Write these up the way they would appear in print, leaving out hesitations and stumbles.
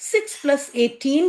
6+18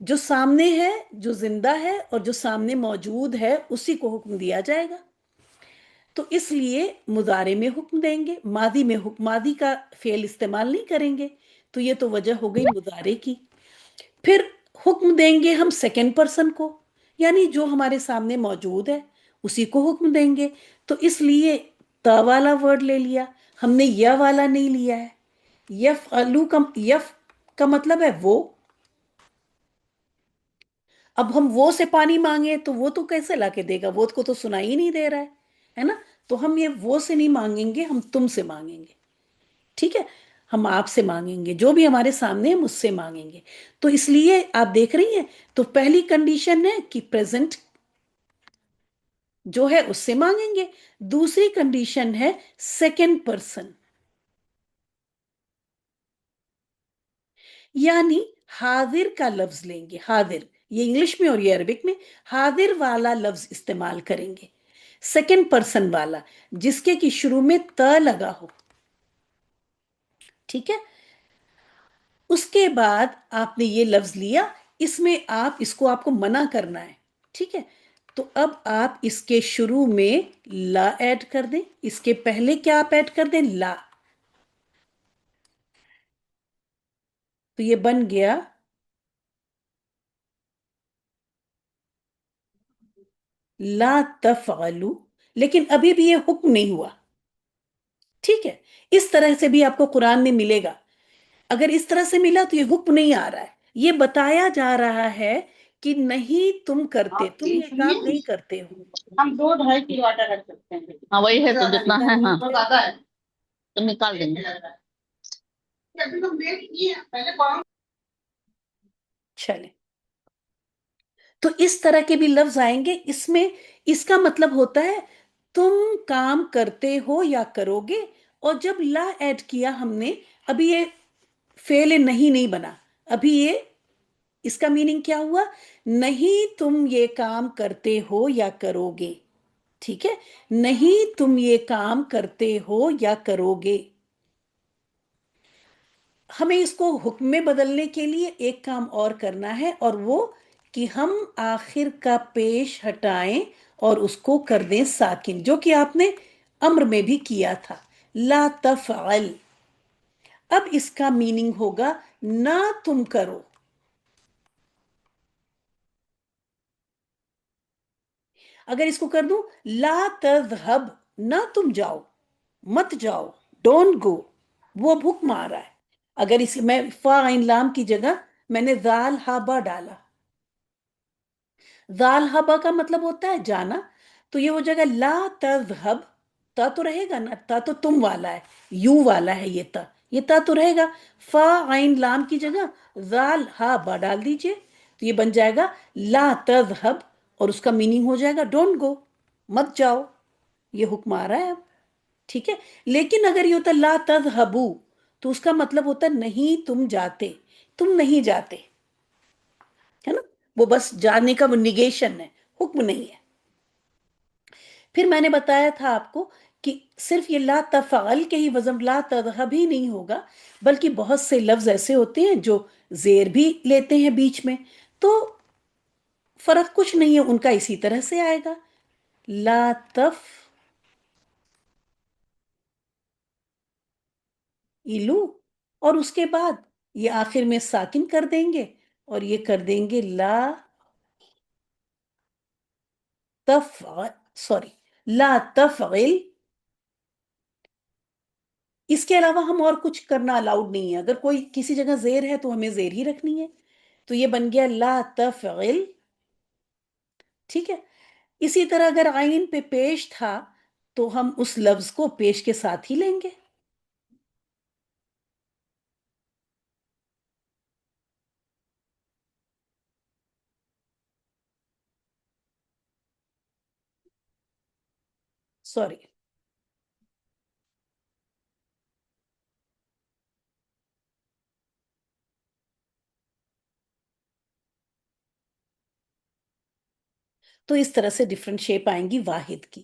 جو سامنے ہے، جو زندہ ہے اور جو سامنے موجود ہے اسی کو حکم دیا جائے گا. تو اس لیے مضارع میں حکم دیں گے، ماضی میں حکم، ماضی کا فعل استعمال نہیں کریں گے. تو یہ تو وجہ ہو گئی مضارع کی. پھر حکم دیں گے ہم سیکنڈ پرسن کو، یعنی جو ہمارے سامنے موجود ہے اسی کو حکم دیں گے. تو اس لیے تا والا ورڈ لے لیا ہم نے، یا والا نہیں لیا ہے. یف کا مطلب ہے وہ. اب ہم وہ سے پانی مانگے تو وہ تو کیسے لا کے دے گا، وہ کو تو سنا ہی نہیں دے رہا ہے نا. تو ہم یہ وہ سے نہیں مانگیں گے، ہم تم سے مانگیں گے. ٹھیک ہے، ہم آپ سے مانگیں گے، جو بھی ہمارے سامنے ہم اس سے مانگیں گے. تو اس لیے آپ دیکھ رہی ہیں، تو پہلی کنڈیشن ہے کہ پریزنٹ جو ہے اس سے مانگیں گے. دوسری کنڈیشن ہے سیکنڈ پرسن، یعنی حاضر کا لفظ لیں گے. حاضر، یہ انگلش میں اور یہ عربک میں حاضر والا لفظ استعمال کریں گے، سیکنڈ پرسن والا، جس کے کی شروع میں تا لگا ہو. ٹھیک ہے، اس کے بعد آپ نے یہ لفظ لیا، اس میں اس کو آپ کو منع کرنا ہے. ٹھیک ہے، تو اب آپ اس کے شروع میں لا ایڈ کر دیں، اس کے پہلے کیا آپ ایڈ کر دیں؟ لا. تو یہ بن گیا لا تفعلوا، لیکن ابھی بھی یہ حکم نہیں ہوا. ٹھیک ہے، اس طرح سے بھی آپ کو قرآن میں ملے گا. اگر اس طرح سے ملا تو یہ حکم نہیں آ رہا ہے، یہ بتایا جا رہا ہے کہ نہیں تم کرتے، تم یہ کام نہیں کرتے ہو. ہم 2-2.5 کلو آٹا رکھ سکتے ہیں. ہاں وہی ہے، تو جتنا ہے ہاں زیادہ ہے تو نکال دیں گے. چلے، تو اس طرح کے بھی لفظ آئیں گے. اس میں اس کا مطلب ہوتا ہے تم کام کرتے ہو یا کرو گے. اور جب لا ایڈ کیا ہم نے، ابھی یہ فعل نہیں بنا، ابھی یہ اس کا میننگ کیا ہوا؟ نہیں تم یہ کام کرتے ہو یا کرو گے. ٹھیک ہے، نہیں تم یہ کام کرتے ہو یا کرو گے. ہمیں اس کو حکم میں بدلنے کے لیے ایک کام اور کرنا ہے، اور وہ کہ ہم آخر کا پیش ہٹائیں اور اس کو کر دیں ساکن، جو کہ آپ نے امر میں بھی کیا تھا، لا تفعل. اب اس کا میننگ ہوگا نہ تم کرو. اگر اس کو کر دوں لا تذهب، نہ تم جاؤ، مت جاؤ، ڈونٹ گو، وہ اب حکم آ رہا ہے. اگر اس میں فا عین لام کی جگہ میں نے ذال ہابا ڈالا، ذال ہابا کا مطلب ہوتا ہے جانا، تو یہ ہو جائے گا لا تذهب. تا تو رہے گا نا، تا تو تم والا ہے، یو والا ہے یہ تا تو رہے گا. فا عین لام کی جگہ ذال ہابا ڈال دیجئے، تو یہ بن جائے گا لا تذهب، اور اس کا میننگ ہو جائے گا ڈونٹ گو، مت جاؤ. یہ حکم آ رہا ہے اب. ٹھیک ہے، لیکن اگر یہ ہوتا لا تذهبوا، تو اس کا مطلب ہوتا نہیں تم جاتے، تم نہیں جاتے، ہے نا. وہ بس جانے کا وہ نگیشن ہے، حکم نہیں ہے. پھر میں نے بتایا تھا آپ کو کہ صرف یہ لا تفعل کے ہی وزن لا تذهب ہی نہیں ہوگا، بلکہ بہت سے لفظ ایسے ہوتے ہیں جو زیر بھی لیتے ہیں بیچ میں، تو فرق کچھ نہیں ہے، ان کا اسی طرح سے آئے گا لا تفعلوا. اور اس کے بعد یہ آخر میں ساکن کر دیں گے، اور یہ کر دیں گے لا سوری، لا تفعل. اس کے علاوہ ہم اور کچھ کرنا الاؤڈ نہیں ہے. اگر کوئی کسی جگہ زیر ہے تو ہمیں زیر ہی رکھنی ہے. تو یہ بن گیا لا تفعل. ٹھیک ہے، اسی طرح اگر عین پہ پیش تھا تو ہم اس لفظ کو پیش کے ساتھ ہی لیں گے. سوری، تو اس طرح سے ڈفرنٹ شیپ آئیں گی واحد کی.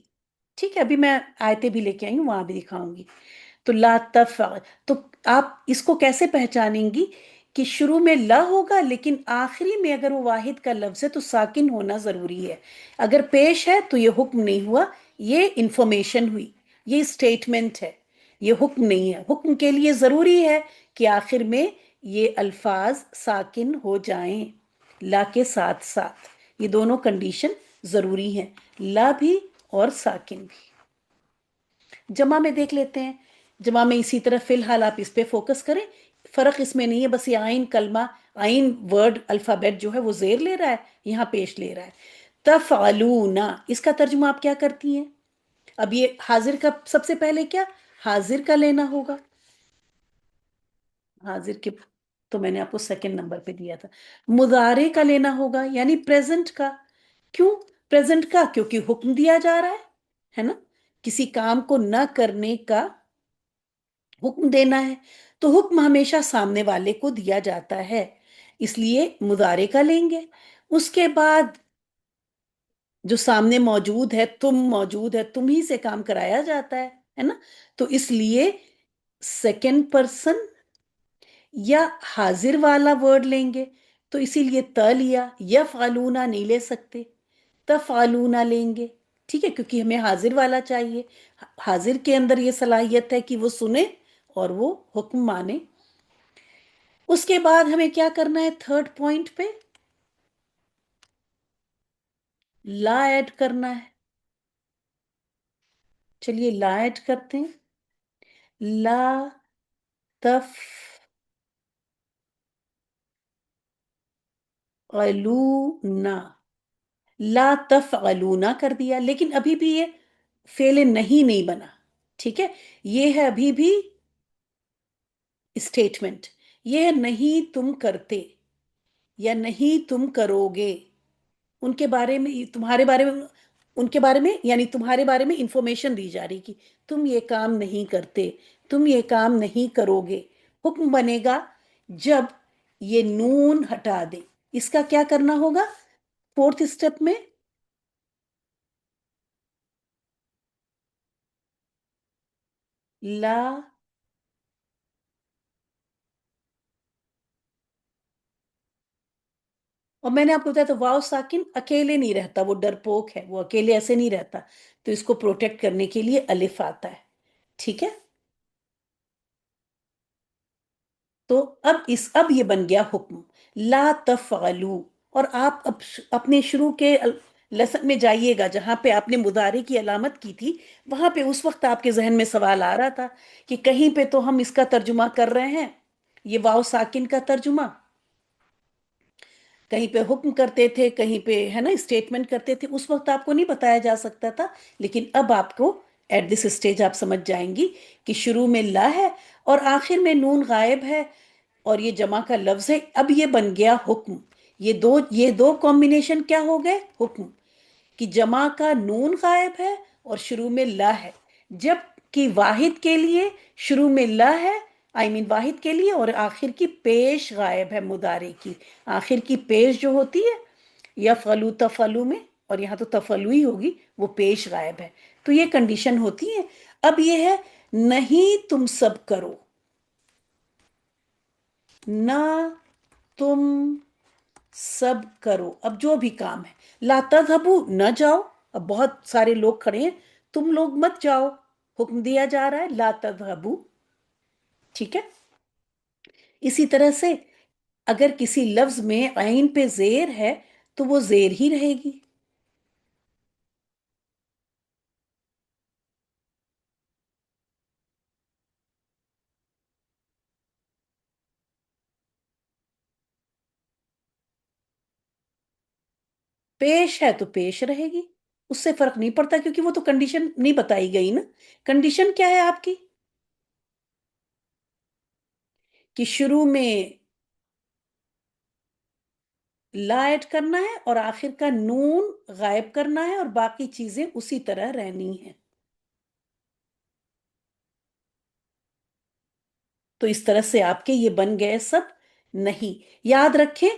ٹھیک ہے، ابھی میں آیتیں بھی لے کے آئی ہوں، وہاں بھی دکھاؤں گی. تو لا تفعل، تو آپ اس کو کیسے پہچانیں گی کہ شروع میں لا ہوگا لیکن آخری میں اگر وہ واحد کا لفظ ہے تو ساکن ہونا ضروری ہے. اگر پیش ہے تو یہ حکم نہیں ہوا، یہ انفارمیشن ہوئی، یہ اسٹیٹمنٹ ہے، یہ حکم نہیں ہے. حکم کے لیے ضروری ہے کہ آخر میں یہ الفاظ ساکن ہو جائیں لا کے ساتھ ساتھ. یہ دونوں کنڈیشن ضروری ہیں، لا بھی اور ساکن بھی. جمع میں دیکھ لیتے ہیں. جمع میں اسی طرح فی الحال آپ اس پہ فوکس کریں. فرق اس میں نہیں ہے، بس یہ آئین کلمہ، آئین ورڈ الفابیٹ جو ہے وہ زیر لے رہا ہے، یہاں پیش لے رہا ہے. تفعلون، اس کا ترجمہ آپ کیا کرتی ہیں؟ اب یہ حاضر کا سب سے پہلے کیا حاضر کا لینا ہوگا. حاضر کے تو میں نے آپ کو سیکنڈ نمبر پہ دیا تھا. مضارع کا لینا ہوگا یعنی پریزنٹ کا. کیوں پریزنٹ کا؟ کیونکہ حکم دیا جا رہا ہے نا، کسی کام کو نہ کرنے کا حکم دینا ہے تو حکم ہمیشہ سامنے والے کو دیا جاتا ہے، اس لیے مضارع کا لیں گے. اس کے بعد جو سامنے موجود ہے، تم موجود ہے، تم ہی سے کام کرایا جاتا ہے نا، تو اس لیے سیکنڈ پرسن یا حاضر والا ورڈ لیں گے. تو اسی لیے لیا، یفعلونا نہیں لے سکتے، تفعلونا لیں گے. ٹھیک ہے، کیونکہ ہمیں حاضر والا چاہیے. حاضر کے اندر یہ صلاحیت ہے کہ وہ سنے اور وہ حکم مانے. اس کے بعد ہمیں کیا کرنا ہے؟ تھرڈ پوائنٹ پہ لا ایڈ کرنا ہے. چلیے لا ایڈ کرتے ہیں. لا تفعلونا، لا تفعلونا کر دیا، لیکن ابھی بھی یہ فعل نہیں بنا. ٹھیک ہے، یہ ہے ابھی بھی اسٹیٹمنٹ. یہ نہیں تم کرتے یا نہیں تم کرو گے. ان کے بارے میں، تمہارے بارے میں، ان کے بارے میں یعنی تمہارے بارے میں انفارمیشن دی جا رہی کہ تم یہ کام نہیں کرتے، تم یہ کام نہیں کرو گے. حکم بنے گا جب یہ نون ہٹا دے. اس کا کیا کرنا ہوگا فورتھ اسٹیپ میں؟ لا، اور میں نے آپ کو بتایا تو واو ساکن اکیلے نہیں رہتا، وہ ڈرپوک ہے، وہ اکیلے ایسے نہیں رہتا، تو اس کو پروٹیکٹ کرنے کے لیے الف آتا ہے. ٹھیک ہے، تو اب یہ بن گیا حکم لا تفعلوا. اور آپ اب اپنے شروع کے لیسن میں جائیے گا جہاں پہ آپ نے مضارع کی علامت کی تھی، وہاں پہ اس وقت آپ کے ذہن میں سوال آ رہا تھا کہ کہیں پہ تو ہم اس کا ترجمہ کر رہے ہیں، یہ واو ساکن کا ترجمہ، کہیں پہ حکم کرتے تھے، کہیں پہ ہے نا اسٹیٹمنٹ کرتے تھے. اس وقت آپ کو نہیں بتایا جا سکتا تھا، لیکن اب آپ کو ایٹ دس اسٹیج آپ سمجھ جائیں گی کہ شروع میں لا ہے اور آخر میں نون غائب ہے اور یہ جمع کا لفظ ہے. اب یہ بن گیا حکم. یہ دو کمبینیشن کیا ہو گئے؟ حکم. کہ جمع کا نون غائب ہے اور شروع میں لا ہے، جب کہ واحد کے لیے شروع میں لا ہے، واحد کے لیے، اور آخر کی پیش غائب ہے. مضارع کی آخر کی پیش جو ہوتی ہے یفعلو تفعلو میں، اور یہاں تو تفعلو ہی ہوگی، وہ پیش غائب ہے. تو یہ کنڈیشن ہوتی ہے. اب یہ ہے نہیں تم سب کرو، نہ تم سب کرو. اب جو بھی کام ہے، لا تذهبوا نہ جاؤ. اب بہت سارے لوگ کھڑے ہیں، تم لوگ مت جاؤ، حکم دیا جا رہا ہے لا تذهبوا. ٹھیک ہے، اسی طرح سے اگر کسی لفظ میں عین پہ زیر ہے تو وہ زیر ہی رہے گی. پیش ہے تو پیش رہے گی، اس سے فرق نہیں پڑتا کیونکہ وہ تو کنڈیشن نہیں بتائی گئی نا. کنڈیشن کیا ہے آپ کی؟ کہ شروع میں لا ایڈ کرنا ہے اور آخر کا نون غائب کرنا ہے اور باقی چیزیں اسی طرح رہنی ہیں. تو اس طرح سے آپ کے یہ بن گئے سب نہیں. یاد رکھیں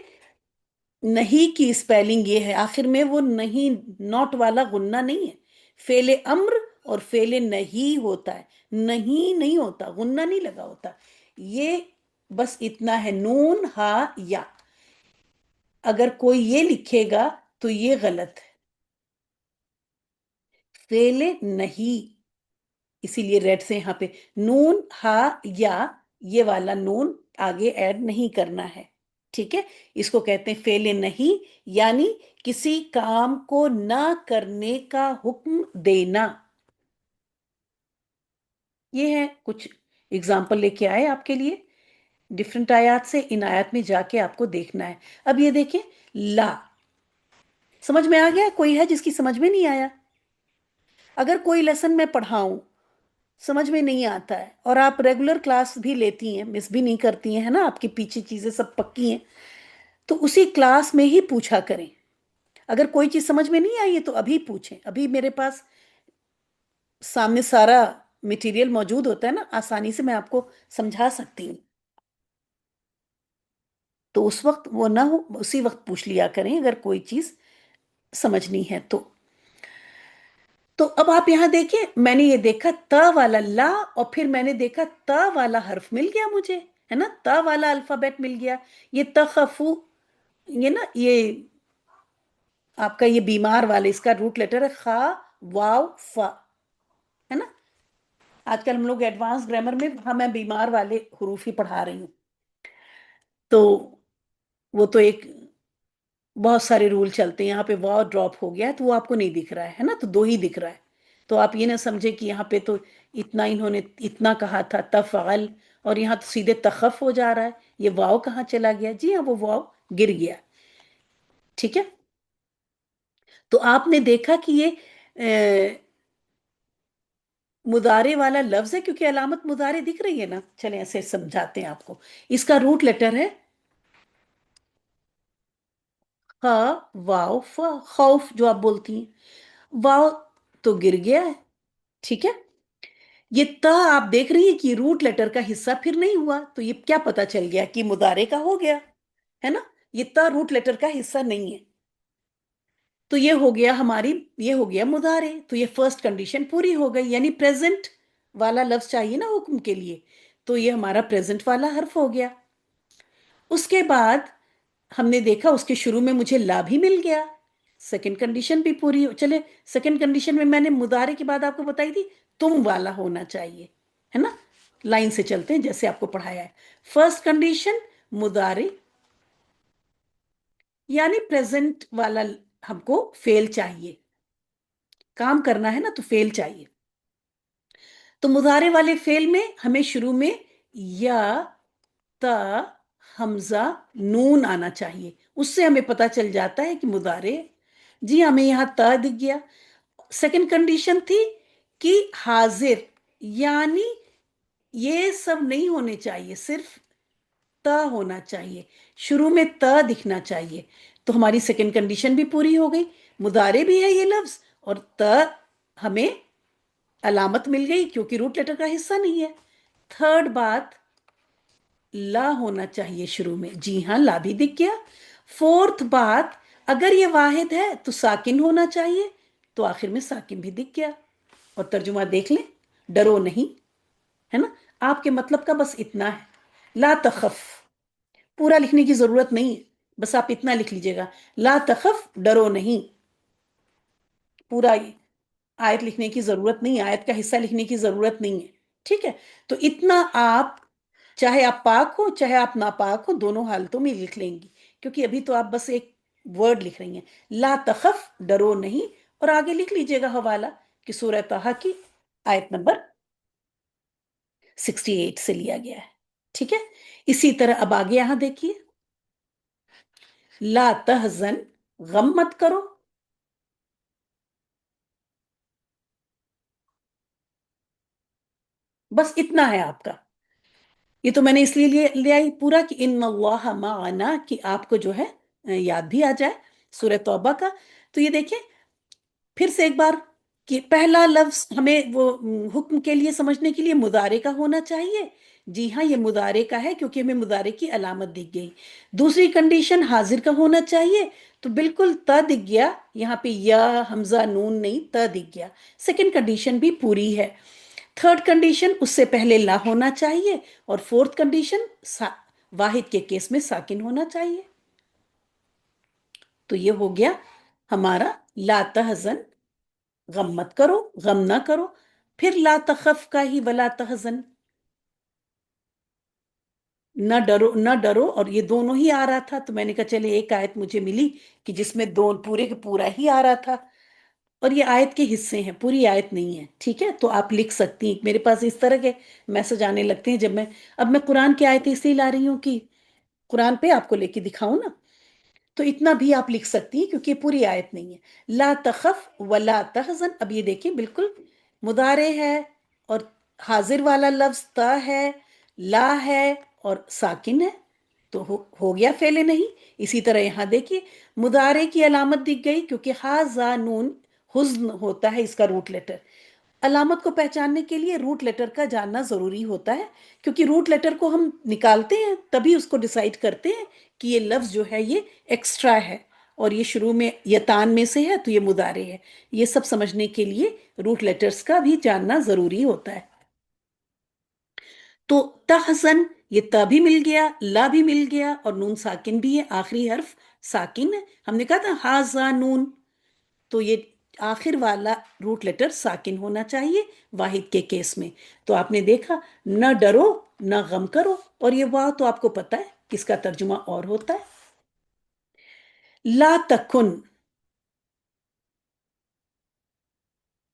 نہیں کی اسپیلنگ یہ ہے، آخر میں وہ نہیں نوٹ والا غنہ نہیں ہے. فعل امر اور فعل نہیں ہوتا ہے، نہیں نہیں ہوتا، غنہ نہیں لگا ہوتا. یہ بس اتنا ہے، نون ہا یا. اگر کوئی یہ لکھے گا تو یہ غلط ہے. فعل نہیں، اسی لیے ریڈ سے یہاں پہ نون ہا یا، یہ والا نون آگے ایڈ نہیں کرنا ہے. ٹھیک ہے، اس کو کہتے ہیں فعل نہیں، یعنی کسی کام کو نہ کرنے کا حکم دینا. یہ ہے کچھ اگزامپل لے کے آئے آپ کے لیے ڈفرنٹ آیات سے. ان آیات میں جا کے آپ کو دیکھنا ہے. اب یہ دیکھیں، لا سمجھ میں آ گیا؟ کوئی ہے جس کی سمجھ میں نہیں آیا؟ اگر کوئی لیسن میں پڑھاؤں سمجھ میں نہیں آتا ہے، اور آپ ریگولر کلاس بھی لیتی ہیں، مس بھی نہیں کرتی ہیں، ہے نا، آپ کی پیچھے چیزیں سب پکی ہیں، تو اسی کلاس میں ہی پوچھا کریں. اگر کوئی چیز سمجھ میں نہیں آئی ہے تو ابھی پوچھیں. ابھی میرے پاس سامنے سارا مٹیریل موجود ہوتا ہے نا، آسانی سے میں آپ کو سمجھا سکتی ہوں. تو اس وقت وہ نہ ہو، اسی وقت پوچھ لیا کریں اگر کوئی چیز سمجھنی ہے تو. تو اب آپ یہاں دیکھیں، میں نے یہ دیکھا تا والا لا، اور پھر میں نے دیکھا تا والا حرف مل گیا مجھے، ہے نا، تا والا الفابیٹ مل گیا. یہ تخفو، یہ نا، یہ آپ کا یہ بیمار والا، اس کا روٹ لیٹر ہے خا واو فا، ہے نا. آج کل ہم لوگ ایڈوانس گرامر میں میں بیمار والے حروف ہی پڑھا رہی ہوں. تو وہ تو ایک بہت سارے رول چلتے ہیں. یہاں پہ واو ڈراپ ہو گیا ہے تو وہ آپ کو نہیں دکھ رہا ہے نا، تو دو ہی دکھ رہا ہے. تو آپ یہ نہ سمجھے کہ یہاں پہ تو اتنا انہوں نے اتنا کہا تھا تفعل، اور یہاں تو سیدھے تخف ہو جا رہا ہے. یہ واو کہاں چلا گیا؟ جی ہاں، وہ واو گر گیا. ٹھیک ہے، تو آپ نے دیکھا کہ یہ مضارع والا لفظ ہے، کیونکہ علامت مضارع دکھ رہی ہے نا. چلیں ایسے سمجھاتے ہیں آپ کو. اس کا روٹ لیٹر ہے خا واو فا، خوف جو آپ بولتی ہیں. واو تو گر گیا ہے. ٹھیک ہے، یہ تا آپ دیکھ رہی ہیں کہ روٹ لیٹر کا حصہ پھر نہیں ہوا، تو یہ کیا پتا چل گیا کہ مضارع کا ہو گیا، ہے نا. یہ تا روٹ لیٹر کا حصہ نہیں ہے، تو یہ ہو گیا ہماری، یہ ہو گیا مضارع. تو یہ فرسٹ کنڈیشن پوری ہو گئی، یعنی پریزنٹ والا لفظ چاہیے نا حکم کے لیے، تو یہ ہمارا پریزنٹ والا حرف ہو گیا. اس کے بعد ہم نے دیکھا اس کے شروع میں مجھے لا بھی مل گیا، سیکنڈ کنڈیشن بھی پوری ہو. چلے سیکنڈ کنڈیشن میں نے مضارع کے بعد آپ کو بتائی تھی تم والا ہونا چاہیے، ہے نا. لائن سے چلتے ہیں جیسے آپ کو پڑھایا ہے. فرسٹ کنڈیشن مضارع، یعنی پریزنٹ والا ہم کو فعل چاہیے، کام کرنا ہے نا تو فعل چاہیے. تو مضارع والے فعل میں ہمیں شروع میں یا تا حمزہ نون آنا چاہیے. اس سے ہمیں پتا چل جاتا ہے کہ مضارع. جی ہمیں یہاں تا دکھ گیا. سیکنڈ کنڈیشن تھی کہ حاضر، یعنی یہ سب نہیں ہونے چاہیے، صرف تا ہونا چاہیے، شروع میں تا دکھنا چاہیے. تو ہماری سیکنڈ کنڈیشن بھی پوری ہو گئی. مضارع بھی ہے یہ لفظ، اور تا ہمیں علامت مل گئی کیونکہ روٹ لیٹر کا حصہ نہیں ہے. تھرڈ بات، لا ہونا چاہیے شروع میں. جی ہاں، لا بھی دکھ گیا. فورتھ بات، اگر یہ واحد ہے تو ساکن ہونا چاہیے، تو آخر میں ساکن بھی دکھ گیا. اور ترجمہ دیکھ لیں، ڈرو نہیں، ہے نا. آپ کے مطلب کا بس اتنا ہے، لا تخف. پورا لکھنے کی ضرورت نہیں ہے، بس آپ اتنا لکھ لیجئے گا، لا تخف، ڈرو نہیں. پورا آیت لکھنے کی ضرورت نہیں ہے، آیت کا حصہ لکھنے کی ضرورت نہیں ہے. ٹھیک ہے، تو اتنا آپ، چاہے آپ پاک ہو چاہے آپ ناپاک ہو، دونوں حالتوں میں لکھ لیں گی، کیونکہ ابھی تو آپ بس ایک ورڈ لکھ رہی ہیں، لا تخف، ڈرو نہیں. اور آگے لکھ لیجئے گا حوالہ کہ سورہ طہ کی آیت نمبر 68 سے لیا گیا ہے. ٹھیک ہے، اسی طرح اب آگے یہاں دیکھیے، لا تحزن، غم مت کرو. بس اتنا ہے آپ کا. یہ تو میں نے اس لیے لے آئی پورا کہ ان اللہ معنا، کہ آپ کو جو ہے یاد بھی آ جائے سورہ توبہ کا. تو یہ دیکھیں پھر سے ایک بار کہ پہلا لفظ ہمیں وہ حکم کے لیے سمجھنے کے لیے مضارع کا ہونا چاہیے. جی ہاں، یہ مضارع کا ہے کیونکہ ہمیں مضارع کی علامت دکھ گئی. دوسری کنڈیشن حاضر کا ہونا چاہیے، تو بالکل تا دکھ گیا. یہاں پہ یا حمزہ نون نہیں، تا دکھ گیا. سیکنڈ کنڈیشن بھی پوری ہے. تھرڈ کنڈیشن، اس سے پہلے لا ہونا چاہیے. اور فورتھ کنڈیشن واحد کے کیس میں ساکن ہونا چاہیے. تو یہ ہو گیا ہمارا لا تحزن، غم مت کرو، غم نہ کرو. پھر لا تخف کا ہی ولا تحزن، نہ ڈرو نہ ڈرو، اور یہ دونوں ہی آ رہا تھا. تو میں نے کہا چلے ایک آیت مجھے ملی کہ جس میں دو پورے کے پورا ہی آ رہا تھا، اور یہ آیت کے حصے ہیں، پوری آیت نہیں ہے. ٹھیک ہے، تو آپ لکھ سکتی ہیں. میرے پاس اس طرح کے میسج آنے لگتے ہیں جب اب میں قرآن کی آیتیں اس لیے لا رہی ہوں کہ قرآن پہ آپ کو لے کے دکھاؤں نا. تو اتنا بھی آپ لکھ سکتی ہیں کیونکہ یہ پوری آیت نہیں ہے. لا تخف ولا تحزن، اب یہ دیکھیں بالکل مضارع ہے، اور حاضر والا لفظ تا ہے، لا ہے، اور ساکن ہے. تو ہو گیا فعل نہیں. اسی طرح یہاں دیکھیے مضارع کی علامت دکھ گئی کیونکہ حزانون حزن ہوتا ہے اس کا روٹ لیٹر. علامت کو پہچاننے کے لیے روٹ لیٹر کا جاننا ضروری ہوتا ہے، کیونکہ روٹ لیٹر کو ہم نکالتے ہیں تبھی اس کو ڈیسائیڈ کرتے ہیں کہ یہ لفظ جو ہے یہ ایکسٹرا ہے، اور یہ شروع میں یتان میں سے ہے تو یہ مضارع ہے. یہ سب سمجھنے کے لیے روٹ لیٹرز کا بھی جاننا ضروری ہوتا ہے. تو تحزن، یہ تا بھی مل گیا، لا بھی مل گیا، اور نون ساکن بھی ہے، آخری حرف ساکن ہے. ہم نے کہا تھا ہاذا نون، تو یہ آخر والا روٹ لیٹر ساکن ہونا چاہیے واحد کے کیس میں. تو آپ نے دیکھا نہ ڈرو نہ غم کرو، اور یہ واو تو آپ کو پتا ہے کس کا ترجمہ اور ہوتا ہے. لا تکن،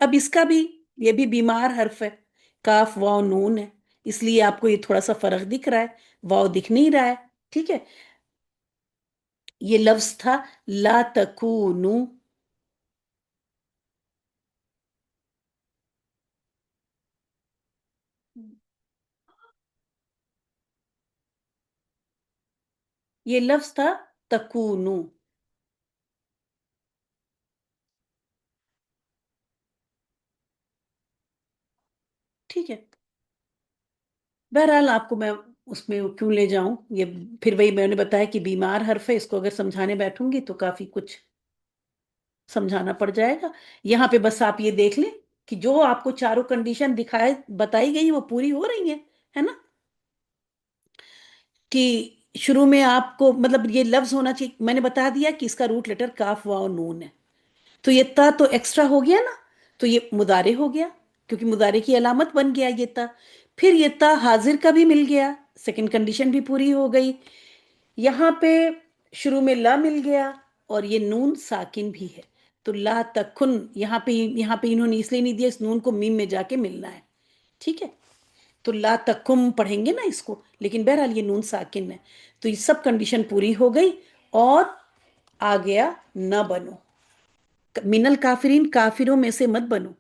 اب اس کا بھی یہ بھی بیمار حرف ہے، کاف واو نون ہے، اس لیے آپ کو یہ تھوڑا سا فرق دکھ رہا ہے، واو دکھ نہیں رہا ہے. ٹھیک ہے، یہ لفظ تھا لا تکونو. یہ لفظ تھا تکونو. ٹھیک ہے، بہرحال آپ کو میں اس میں کیوں لے جاؤں، یہ پھر وہی میں نے بتایا کہ بیمار حرف ہے، اس کو اگر سمجھانے بیٹھوں گی تو کافی کچھ سمجھانا پڑ جائے گا. یہاں پہ بس آپ یہ دیکھ لیں کہ جو آپ کو چاروں کنڈیشن دکھائے بتائی گئی وہ پوری ہو رہی ہیں، ہے نا. کہ شروع میں آپ کو مطلب یہ لفظ ہونا چاہیے، میں نے بتا دیا کہ اس کا روٹ لیٹر کاف واو نون ہے. تو یہ تا تو ایکسٹرا ہو گیا نا، تو یہ مضارع ہو گیا کیونکہ مضارع کی علامت بن گیا یہ تا. پھر یہ تا حاضر کا بھی مل گیا، سیکنڈ کنڈیشن بھی پوری ہو گئی. یہاں پہ شروع میں لا مل گیا، اور یہ نون ساکن بھی ہے. تو لا تکن یہاں پہ انہوں نے اس لیے نہیں دیا، اس نون کو میم میں جا کے ملنا ہے. ٹھیک ہے، تو لا تکم پڑھیں گے نا اس کو، لیکن بہرحال یہ نون ساکن ہے. تو یہ سب کنڈیشن پوری ہو گئی، اور آ گیا نہ بنو. من الکافرین، کافروں میں سے مت بنو.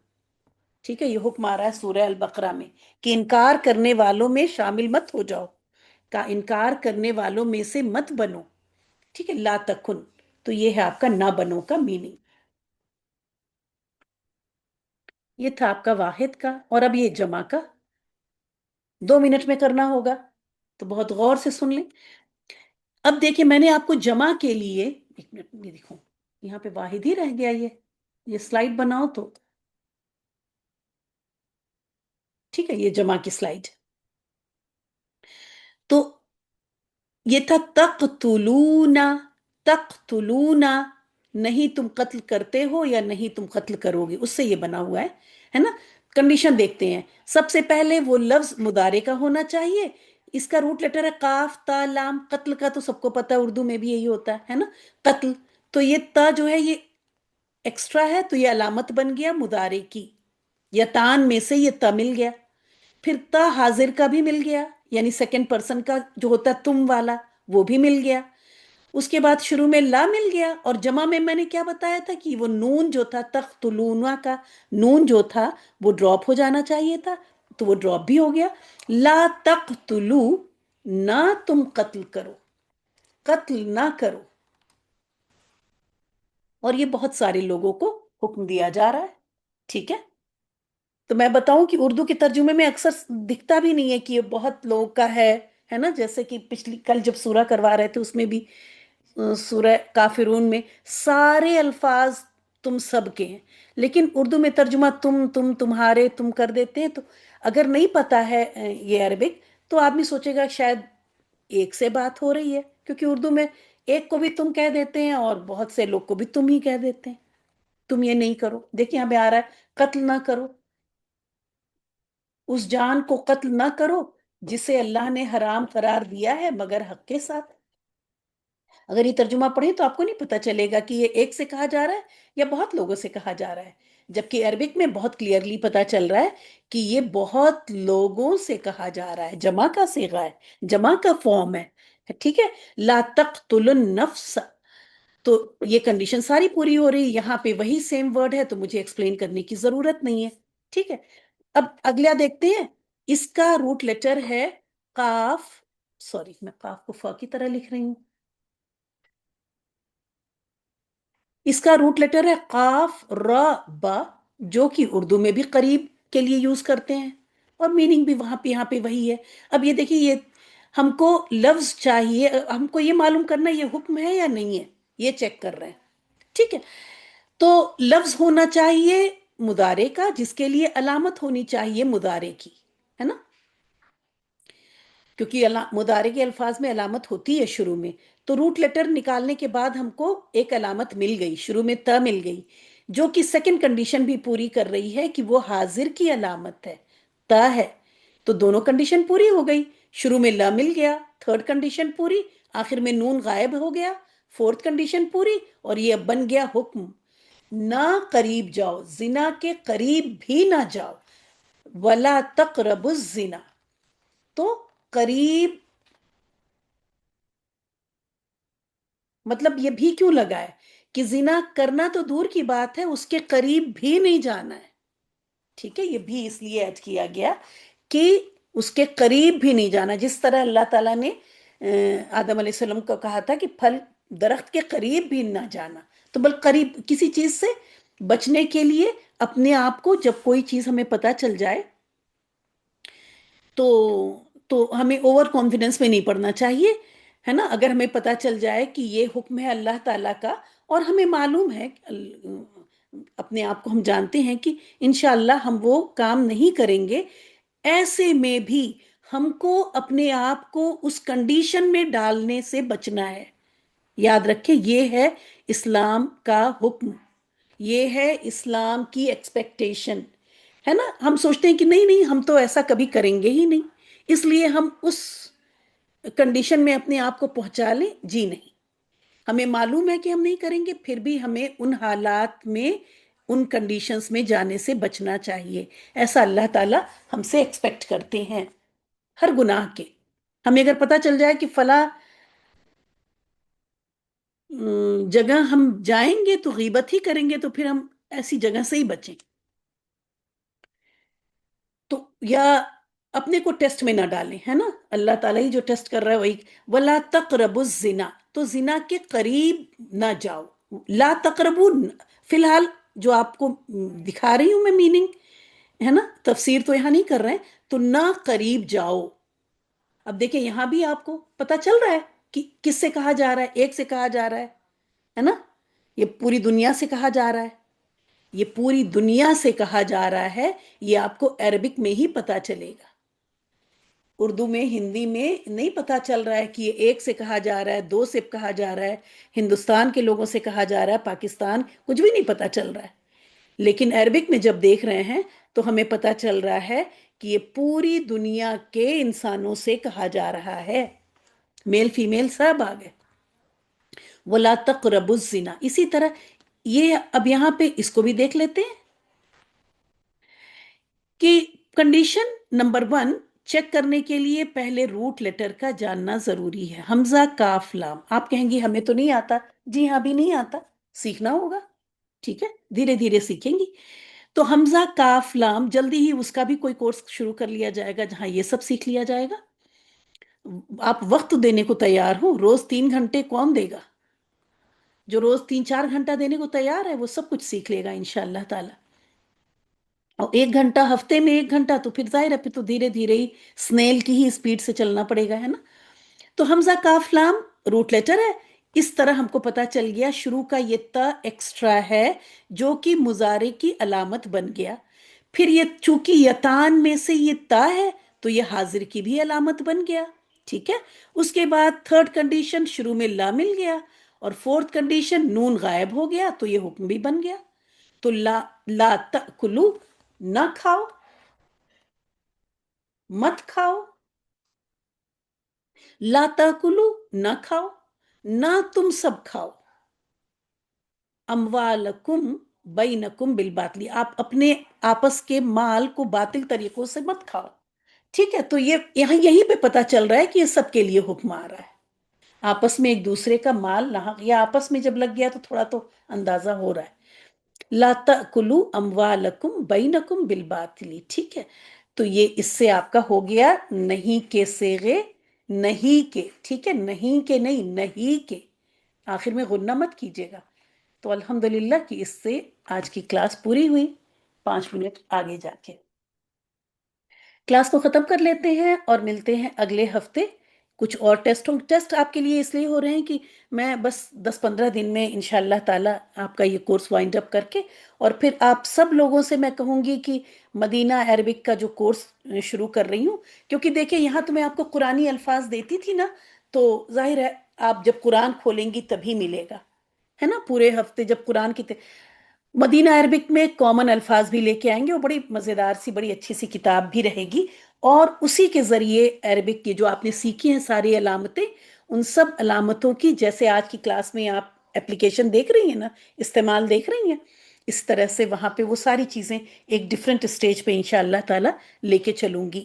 ٹھیک ہے، یہ حکم آ رہا ہے سورہ البقرہ میں کہ انکار کرنے والوں میں شامل مت ہو جاؤ، کا انکار کرنے والوں میں سے مت بنو. ٹھیک ہے، لا تکن، تو یہ ہے آپ کا نہ بنو کا میننگ. یہ تھا آپ کا واحد کا، اور اب یہ جمع کا 2 منٹ میں کرنا ہوگا، تو بہت غور سے سن لیں. اب دیکھیں میں نے آپ کو جمع کے لیے 1 منٹ یہ دیکھو، یہاں پہ واحد ہی رہ گیا. یہ سلائیڈ بناؤ تو ٹھیک ہے، یہ جمع کی سلائیڈ. تو یہ تھا تقتلون، تقتلون، نہیں تم قتل کرتے ہو یا نہیں تم قتل کرو گے، اس سے یہ بنا ہوا ہے نا. کنڈیشن دیکھتے ہیں. سب سے پہلے وہ لفظ مضارع کا ہونا چاہیے، اس کا روٹ لیٹر ہے قاف تا لام. قتل کا تو سب کو پتا ہے، اردو میں بھی یہی ہوتا ہے نا، قتل. تو یہ تا جو ہے یہ ایکسٹرا ہے، تو یہ علامت بن گیا مضارع کی. یتان میں سے یہ تا مل گیا. پھر تا حاضر کا بھی مل گیا، یعنی سیکنڈ پرسن کا جو ہوتا ہے تم والا، وہ بھی مل گیا. اس کے بعد شروع میں لا مل گیا، اور جمع میں نے کیا بتایا تھا کہ وہ نون جو تھا تقتلون کا نون جو تھا وہ ڈراپ ہو جانا چاہیے تھا، تو وہ ڈراپ بھی ہو گیا. لا تقتلو، نہ تم قتل کرو، قتل نہ کرو. اور یہ بہت سارے لوگوں کو حکم دیا جا رہا ہے. ٹھیک ہے، تو میں بتاؤں کہ اردو کے ترجمے میں اکثر دکھتا بھی نہیں ہے کہ یہ بہت لوگوں کا ہے نا. جیسے کہ پچھلی کل جب سورہ کروا رہے تھے اس میں بھی سورہ کافرون میں سارے الفاظ تم سب کے ہیں، لیکن اردو میں ترجمہ تم تمہارے تم کر دیتے ہیں. تو اگر نہیں پتا ہے یہ عربک تو آدمی سوچے گا شاید ایک سے بات ہو رہی ہے، کیونکہ اردو میں ایک کو بھی تم کہہ دیتے ہیں اور بہت سے لوگ کو بھی تم ہی کہہ دیتے ہیں. تم یہ نہیں کرو، دیکھیں یہاں پہ آ رہا ہے قتل نہ کرو، اس جان کو قتل نہ کرو جسے اللہ نے حرام قرار دیا ہے مگر حق کے ساتھ. اگر یہ ترجمہ پڑھیں تو آپ کو نہیں پتا چلے گا کہ یہ ایک سے کہا جا رہا ہے یا بہت لوگوں سے کہا جا رہا ہے، جبکہ عربک میں بہت کلیئرلی پتا چل رہا ہے کہ یہ بہت لوگوں سے کہا جا رہا ہے، جمع کا صیغہ ہے، جمع کا فارم ہے. ٹھیک ہے، لا تقتل النفس. تو یہ کنڈیشن ساری پوری ہو رہی، یہاں پہ وہی سیم ورڈ ہے تو مجھے ایکسپلین کرنے کی ضرورت نہیں ہے. ٹھیک ہے، اب اگلا دیکھتے ہیں. اس کا روٹ لیٹر ہے قاف. سوری، میں قاف کو فا کی طرح لکھ رہی ہوں. اس کا روٹ لیٹر ہے قاف را با، جو کہ اردو میں بھی قریب کے لیے یوز کرتے ہیں اور میننگ بھی وہاں پہ یہاں پہ وہی ہے. اب یہ دیکھیے، یہ ہم کو لفظ چاہیے، ہم کو یہ معلوم کرنا یہ حکم ہے یا نہیں ہے، یہ چیک کر رہے ہیں. ٹھیک ہے، تو لفظ ہونا چاہیے مضارع کا، جس کے لیے علامت ہونی چاہیے مضارع کی، ہے نا، کیونکہ مضارع کے الفاظ میں علامت ہوتی ہے شروع میں. تو روٹ لیٹر نکالنے کے بعد ہم کو ایک علامت مل گئی، شروع میں تا مل گئی، جو کہ سیکنڈ کنڈیشن بھی پوری کر رہی ہے کہ وہ حاضر کی علامت ہے، تا ہے. تو دونوں کنڈیشن پوری ہو گئی، شروع میں لا مل گیا، تھرڈ کنڈیشن پوری، آخر میں نون غائب ہو گیا، فورتھ کنڈیشن پوری، اور یہ اب بن گیا حکم. نہ قریب جاؤ، زنا کے قریب بھی نہ جاؤ. ولا تقربوا الزنا. تو قریب مطلب یہ بھی کیوں لگا ہے کہ زنا کرنا تو دور کی بات ہے، اس کے قریب بھی نہیں جانا ہے. ٹھیک ہے، یہ بھی اس لیے ایڈ کیا گیا کہ اس کے قریب بھی نہیں جانا، جس طرح اللہ تعالیٰ نے آدم علیہ السلام کو کہا تھا کہ پھل درخت کے قریب بھی نہ جانا. تو بل قریب کسی چیز سے بچنے کے لیے اپنے آپ کو، جب کوئی چیز ہمیں پتا چل جائے تو تو ہمیں اوور کانفیڈنس میں نہیں پڑنا چاہیے، ہے نا. اگر ہمیں پتا چل جائے کہ یہ حکم ہے اللہ تعالیٰ کا، اور ہمیں معلوم ہے، اپنے آپ کو ہم جانتے ہیں کہ انشاءاللہ ہم وہ کام نہیں کریں گے، ایسے میں بھی ہم کو اپنے آپ کو اس کنڈیشن میں ڈالنے سے بچنا ہے. یاد رکھیں، یہ ہے اسلام کا حکم، یہ ہے اسلام کی ایکسپیکٹیشن، ہے نا. ہم سوچتے ہیں کہ نہیں نہیں، ہم تو ایسا کبھی کریں گے ہی نہیں، اس لیے ہم اس کنڈیشن میں اپنے آپ کو پہنچا لیں. جی نہیں، ہمیں معلوم ہے کہ ہم نہیں کریں گے، پھر بھی ہمیں ان حالات میں، ان کنڈیشنز میں جانے سے بچنا چاہیے. ایسا اللہ تعالیٰ ہم سے ایکسپیکٹ کرتے ہیں ہر گناہ کے. ہمیں اگر پتا چل جائے کہ فلاں جگہ ہم جائیں گے تو غیبت ہی کریں گے، تو پھر ہم ایسی جگہ سے ہی بچیں. تو یا اپنے کو ٹیسٹ میں نہ ڈالیں، ہے نا. اللہ تعالیٰ ہی جو ٹیسٹ کر رہا ہے وہی. وَلَا تَقْرَبُوا الزِّنَا. تو زنا کے قریب نہ جاؤ. لا تقربوا، فی الحال جو آپ کو دکھا رہی ہوں میں میننگ، ہے نا، تفسیر تو یہاں نہیں کر رہے ہیں. تو نہ قریب جاؤ. اب دیکھیں یہاں بھی آپ کو پتا چل رہا ہے کہ کس سے کہا جا رہا ہے، ایک سے کہا جا رہا ہے نا. یہ پوری دنیا سے کہا جا رہا ہے، یہ پوری دنیا سے کہا جا رہا ہے. یہ آپ کو عربک میں ہی پتا چلے گا، اردو میں، ہندی میں نہیں پتا چل رہا ہے کہ یہ ایک سے کہا جا رہا ہے، دو سے کہا جا رہا ہے، ہندوستان کے لوگوں سے کہا جا رہا ہے، پاکستان، کچھ بھی نہیں پتا چل رہا ہے. لیکن عربک میں جب دیکھ رہے ہیں تو ہمیں پتا چل رہا ہے کہ یہ پوری دنیا کے انسانوں سے کہا جا رہا ہے، میل فیمیل سب آ گئے. وَلَا تَقْرَبُوا الزِّنَا. اسی طرح یہ اب یہاں پہ اس کو بھی دیکھ لیتے ہیں کہ کنڈیشن نمبر 1 چیک کرنے کے لیے پہلے روٹ لیٹر کا جاننا ضروری ہے. حمزہ کاف لام. آپ کہیں گی ہمیں تو نہیں آتا. جی ہاں، بھی نہیں آتا، سیکھنا ہوگا. ٹھیک ہے، دھیرے دھیرے سیکھیں گی. تو حمزہ کاف لام، جلدی ہی اس کا بھی کوئی کورس شروع کر لیا جائے گا جہاں یہ سب سیکھ لیا جائے گا. آپ وقت دینے کو تیار ہو، روز 3 گھنٹے کون دے گا؟ جو روز 3-4 گھنٹہ دینے کو تیار ہے وہ سب کچھ سیکھ لے گا انشاءاللہ تعالی. اور 1 گھنٹہ، ہفتے میں 1 گھنٹہ، تو پھر ظاہر ہے پھر تو دھیرے دھیرے ہی سنیل کی ہی اسپیڈ سے چلنا پڑے گا، ہے نا. تو حمزہ کاف لام روٹ لیٹر ہے. اس طرح ہم کو پتا چل گیا شروع کا یہ تا ایکسٹرا ہے جو کہ مضارع کی علامت بن گیا. پھر یہ چونکہ یتان میں سے یہ تا ہے تو یہ حاضر کی بھی علامت بن گیا. ٹھیک ہے. اس کے بعد تھرڈ کنڈیشن شروع میں لا مل گیا، اور فورتھ کنڈیشن نون غائب ہو گیا تو یہ حکم بھی بن گیا. تو لا تأکلو، نہ کھاؤ، مت کھاؤ. لا تاکلو، نہ کھاؤ، نہ تم سب کھاؤ. اموالکم بینکم بالباطل، آپ اپنے آپس کے مال کو باطل طریقوں سے مت کھاؤ. ٹھیک ہے. تو یہ یہاں یہیں پہ پتا چل رہا ہے کہ یہ سب کے لیے حکم آ رہا ہے. آپس میں ایک دوسرے کا مال نہ، یا آپس میں جب لگ گیا تو تھوڑا تو اندازہ ہو رہا ہے. لا تأکلوا اموالکم بینکم بالباطل. ٹھیک ہے. تو یہ اس سے آپ کا ہو گیا نہیں کے صیغے، نہیں کے. ٹھیک ہے. نہیں کے نہیں، نہیں کے، آخر میں غنہ مت کیجیے گا. تو الحمدللہ کہ اس سے آج کی کلاس پوری ہوئی. 5 منٹ آگے جا کے کلاس کو ختم کر لیتے ہیں اور ملتے ہیں اگلے ہفتے. کچھ اور ٹیسٹ آپ کے لیے اس لیے ہو رہے ہیں کہ میں بس 10-15 دن میں انشاءاللہ تعالی آپ کا یہ کورس وائنڈ اپ کر کے، اور پھر آپ سب لوگوں سے میں کہوں گی کہ مدینہ عربک کا جو کورس شروع کر رہی ہوں. کیونکہ دیکھیں یہاں تو میں آپ کو قرآنی الفاظ دیتی تھی نا، تو ظاہر ہے آپ جب قرآن کھولیں گی تبھی ملے گا، ہے نا. پورے ہفتے جب قرآن کی مدینہ عربک میں کامن الفاظ بھی لے کے آئیں گے، وہ بڑی مزیدار سی بڑی اچھی سی کتاب بھی رہے گی. اور اسی کے ذریعے عربک کی جو آپ نے سیکھی ہیں ساری علامتیں، ان سب علامتوں کی جیسے آج کی کلاس میں آپ اپلیکیشن دیکھ رہی ہیں نا، استعمال دیکھ رہی ہیں، اس طرح سے وہاں پہ وہ ساری چیزیں ایک ڈیفرنٹ اسٹیج پہ انشاءاللہ تعالی لے کے چلوں گی.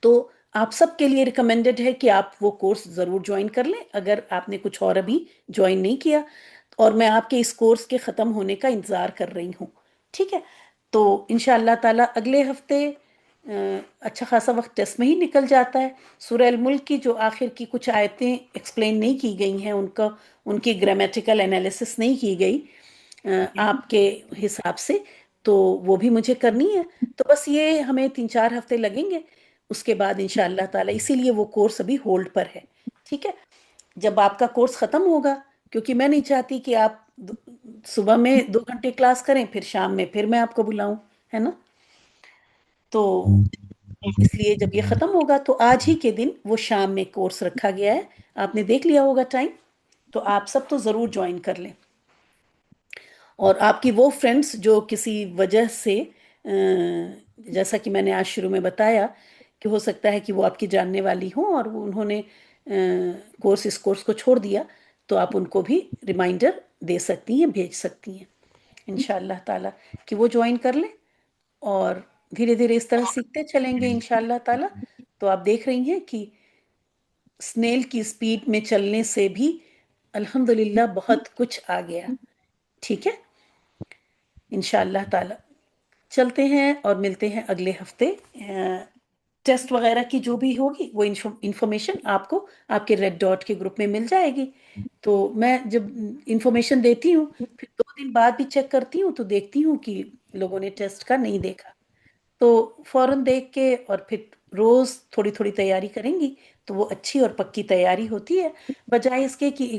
تو آپ سب کے لیے ریکمینڈڈ ہے کہ آپ وہ کورس ضرور جوائن کر لیں اگر آپ نے کچھ اور ابھی جوائن نہیں کیا. اور میں آپ کے اس کورس کے ختم ہونے کا انتظار کر رہی ہوں. ٹھیک ہے. تو انشاءاللہ تعالی اگلے ہفتے اچھا خاصا وقت ٹیسٹ میں ہی نکل جاتا ہے. سورہ الملک کی جو آخر کی کچھ آیتیں ایکسپلین نہیں کی گئی ہیں، ان کی گرامیٹیکل انالیسس نہیں کی گئی آپ کے حساب سے، تو وہ بھی مجھے کرنی ہے. تو بس یہ ہمیں 3-4 ہفتے لگیں گے. اس کے بعد انشاءاللہ تعالی اسی لیے وہ کورس ابھی ہولڈ پر ہے. ٹھیک ہے. جب آپ کا کورس ختم ہوگا، کیونکہ میں نہیں چاہتی کہ آپ صبح میں 2 گھنٹے کلاس کریں پھر شام میں پھر میں آپ کو بلاؤں، ہے نا. تو اس لیے جب یہ ختم ہوگا تو آج ہی کے دن وہ شام میں کورس رکھا گیا ہے. آپ نے دیکھ لیا ہوگا ٹائم، تو آپ سب تو ضرور جوائن کر لیں. اور آپ کی وہ فرینڈس جو کسی وجہ سے جیسا کہ میں نے آج شروع میں بتایا کہ ہو سکتا ہے کہ وہ آپ کی جاننے والی ہوں اور انہوں نے اس کورس کو چھوڑ دیا، تو آپ ان کو بھی ریمائنڈر دے سکتی ہیں، بھیج سکتی ہیں انشاءاللہ تعالی کہ وہ جوائن کر لیں. اور دھیرے دھیرے اس طرح سیکھتے چلیں گے انشاءاللہ تعالی. تو آپ دیکھ رہی ہیں کہ سنیل کی سپیڈ میں چلنے سے بھی الحمدللہ بہت کچھ آ گیا. ٹھیک ہے. انشاءاللہ تعالی چلتے ہیں اور ملتے ہیں اگلے ہفتے. ٹیسٹ وغیرہ کی جو بھی ہوگی وہ انفارمیشن آپ کو آپ کے ریڈ ڈاٹ کے گروپ میں مل جائے گی. تو میں جب انفارمیشن دیتی ہوں پھر 2 دن بعد بھی چیک کرتی ہوں تو دیکھتی ہوں کہ لوگوں نے ٹیسٹ کا نہیں دیکھا، تو فوراً دیکھ کے اور پھر روز تھوڑی تھوڑی تیاری کریں گی تو وہ اچھی اور پکی تیاری ہوتی ہے، بجائے اس کے کہ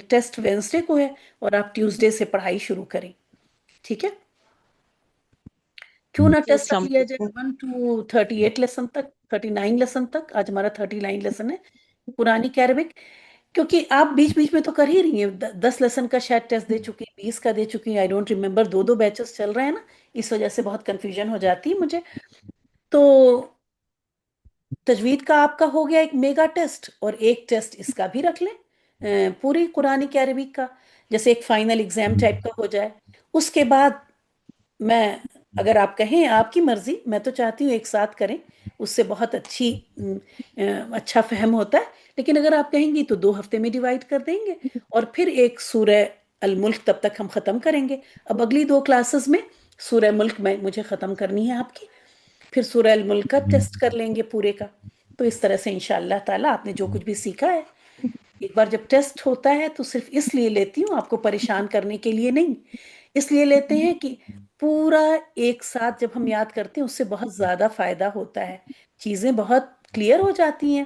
ٹیسٹ وینسڈے کو ہے اور آپ ٹیوزڈے سے پڑھائی شروع کریں. ٹھیک ہے. کیوں نہ ٹیسٹ رکھ لیا جائے 1 to 38 لیسن تک، 39 لیسن تک. آج ہمارا 39 لیسن ہے پرانی کیربک. کیونکہ آپ بیچ بیچ میں تو کر ہی رہی ہیں، 10 لیسن کا شاید ٹیسٹ دے چکی ہیں، 20 کا دے چکی ہیں، آئی ڈونٹ ریمبر. 2 بیچز چل رہے ہیں نا، اس وجہ سے بہت کنفیوژن ہو جاتی ہے مجھے. تو تجوید کا آپ کا ہو گیا ایک میگا ٹیسٹ، اور ایک ٹیسٹ اس کا بھی رکھ لیں پوری قرآن کی عربک کا، جیسے ایک فائنل ایگزام ٹائپ کا ہو جائے. اس کے بعد میں اگر آپ کہیں آپ کی مرضی، میں تو چاہتی ہوں ایک ساتھ کریں، اس سے بہت اچھا فہم ہوتا ہے. لیکن اگر آپ کہیں گی تو 2 ہفتے میں ڈیوائڈ کر دیں گے اور پھر ایک سورہ الملک تب تک ہم ختم کریں گے. اب اگلی 2 کلاسز میں سورہ ملک میں مجھے ختم کرنی ہے آپ کی، پھر سورہ الملک کا ٹیسٹ کر لیں گے پورے کا. تو اس طرح سے انشاءاللہ تعالی آپ نے جو کچھ بھی سیکھا ہے، ایک بار جب ٹیسٹ ہوتا ہے تو صرف اس لیے لیتی ہوں، آپ کو پریشان کرنے کے لیے نہیں، اس لیے لیتے ہیں کہ پورا ایک ساتھ جب ہم یاد کرتے ہیں اس سے بہت زیادہ فائدہ ہوتا ہے، چیزیں بہت کلیئر ہو جاتی ہیں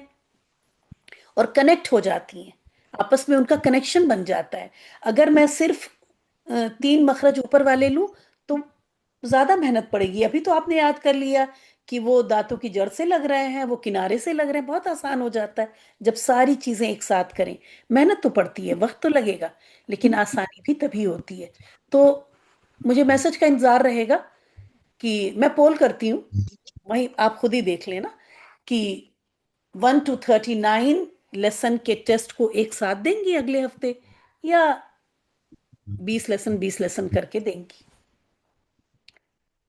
اور کنیکٹ ہو جاتی ہیں، آپس میں ان کا کنیکشن بن جاتا ہے. اگر میں صرف 3 مخرج اوپر والے لوں تو زیادہ محنت پڑے گی. ابھی تو آپ نے یاد کر لیا کہ وہ دانتوں کی جڑ سے لگ رہے ہیں، وہ کنارے سے لگ رہے ہیں، بہت آسان ہو جاتا ہے جب ساری چیزیں ایک ساتھ کریں۔ محنت تو پڑتی ہے، وقت تو لگے گا، لیکن آسانی بھی تبھی ہوتی ہے۔ تو مجھے میسج کا انتظار رہے گا کہ میں پول کرتی ہوں، وہیں آپ خود ہی دیکھ لینا کہ 1 to 39 لیسن کے ٹیسٹ کو ایک ساتھ دیں گی اگلے ہفتے، یا 20 لیسن کر کے دیں گی۔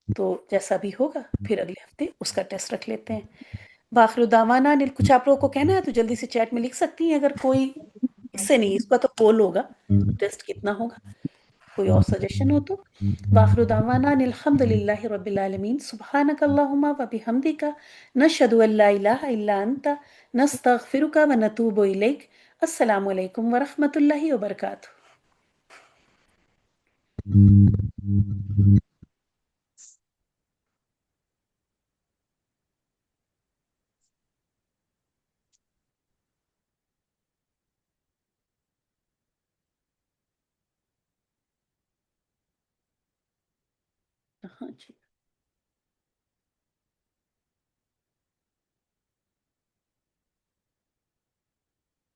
تو جیسا بھی ہوگا پھر اگلے ہفتے اس کا ٹیسٹ رکھ لیتے ہیں۔ باخر دعوانا کچھ آپ لوگوں کو کہنا ہے تو جلدی سے چیٹ میں لکھ سکتی ہیں، اگر کوئی اس سے نہیں، اس کا تو پول ہوگا، ٹیسٹ کتنا ہوگا، کوئی اور سجیشن ہو تو۔ واخر دعوانا الحمد للہ رب العالمین، سبحانک اللہم و بحمدک، نشہد ان لا الہ الا انت، نستغفرک و نتوب الیک۔ السلام علیکم ورحمۃ اللہ وبرکاتہ۔ ہاں جی۔